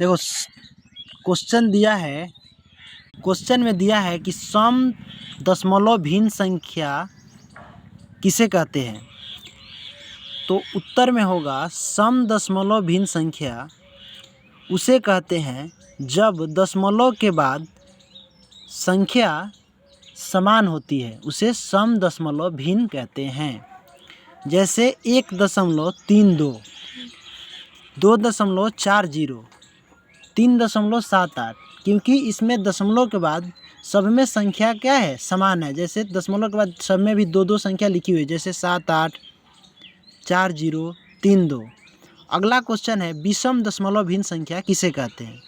देखो क्वेश्चन दिया है, क्वेश्चन में दिया है कि सम दशमलव भिन्न संख्या किसे कहते हैं। तो उत्तर में होगा सम दशमलव भिन्न संख्या उसे कहते हैं जब दशमलव के बाद संख्या समान होती है, उसे सम दशमलव भिन्न कहते हैं। जैसे 1.32, 2.40, 3.78, क्योंकि इसमें दशमलव के बाद सब में संख्या क्या है, समान है। जैसे दशमलव के बाद सब में भी दो दो संख्या लिखी हुई है, जैसे 7, 8, 4, 0, 3, 2। अगला क्वेश्चन है विषम दशमलव भिन्न संख्या किसे कहते हैं।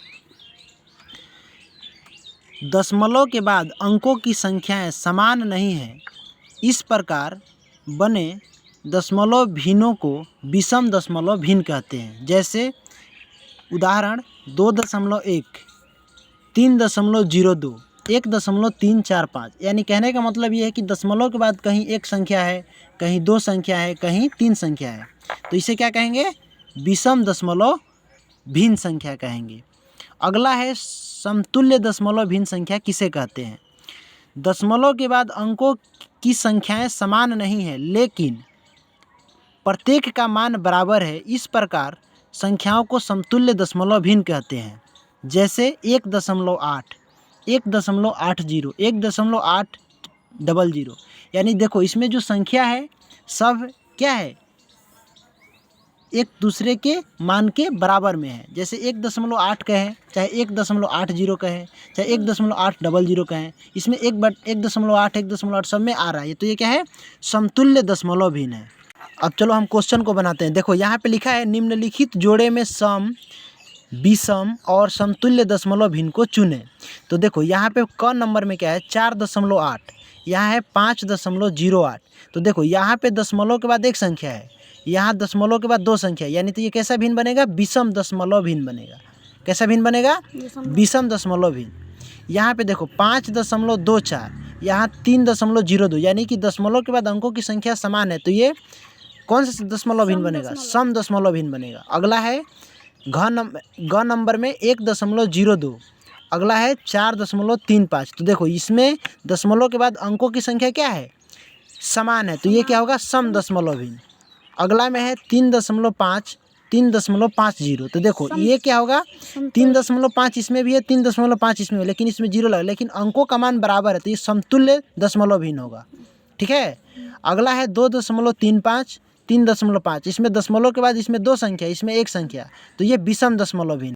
दशमलव के बाद अंकों की संख्याएं समान नहीं है, इस प्रकार बने दशमलव भिन्नों को विषम दशमलव भिन्न कहते हैं। जैसे उदाहरण 2.1, 3.02, 1.345। यानी कहने का मतलब ये है कि दशमलव के बाद कहीं एक संख्या है, कहीं दो संख्या है, कहीं तीन संख्या है, तो इसे क्या कहेंगे, विषम दशमलव भिन्न संख्या कहेंगे। अगला है समतुल्य दशमलव भिन्न संख्या किसे कहते हैं। दशमलव के बाद अंकों की संख्याएं समान नहीं है, लेकिन प्रत्येक का मान बराबर है, इस प्रकार संख्याओं को समतुल्य दशमलव भिन्न कहते हैं। जैसे 1.8, 1.80, 1.800। यानी देखो इसमें जो संख्या है सब क्या है, एक दूसरे के मान के बराबर में है। जैसे 1.8 कहें, चाहे 1.80 कहें, चाहे 1.800 कहें, इसमें 1.8, 1.8 सब में आ रहा है, तो ये क्या है, समतुल्य दशमलव भिन्न है। अब चलो हम क्वेश्चन को बनाते हैं। देखो यहाँ पे लिखा है निम्नलिखित जोड़े में सम, विषम और समतुल्य दशमलव भिन्न को चुनें। तो देखो यहाँ पे क नंबर में क्या है, 4.8, यहाँ है 5.08। तो देखो यहाँ पे दशमलव के बाद एक संख्या है, यहाँ दशमलव के बाद दो संख्या है, यानी तो ये कैसा भिन्न बनेगा, विषम दशमलव भिन्न बनेगा। कैसा भिन्न बनेगा, विषम दशमलव भिन्न। यहाँ पे देखो 5.24, यहाँ 3.02, यानी कि दशमलव के बाद अंकों की संख्या समान है, तो ये कौन सा दशमलव भिन्न बनेगा, सम दशमलव भिन्न बनेगा। अगला है ग नंबर में 1.02, अगला है 4.35। तो देखो इसमें दशमलव के बाद अंकों की संख्या क्या है, समान है, तो ये क्या होगा, सम दशमलव भिन्न। अगला में है 3.5, 3.50। तो देखो ये क्या होगा, 3.5 इसमें भी है, 3.5 इसमें है, लेकिन इसमें 0 लगा, लेकिन अंकों का मान बराबर है, तो ये समतुल्य दशमलव भिन्न होगा। ठीक है। अगला है 2.35, 3.5, इसमें दशमलव के बाद इसमें दो संख्या, इसमें एक संख्या, तो ये विषम दशमलव भिन्न।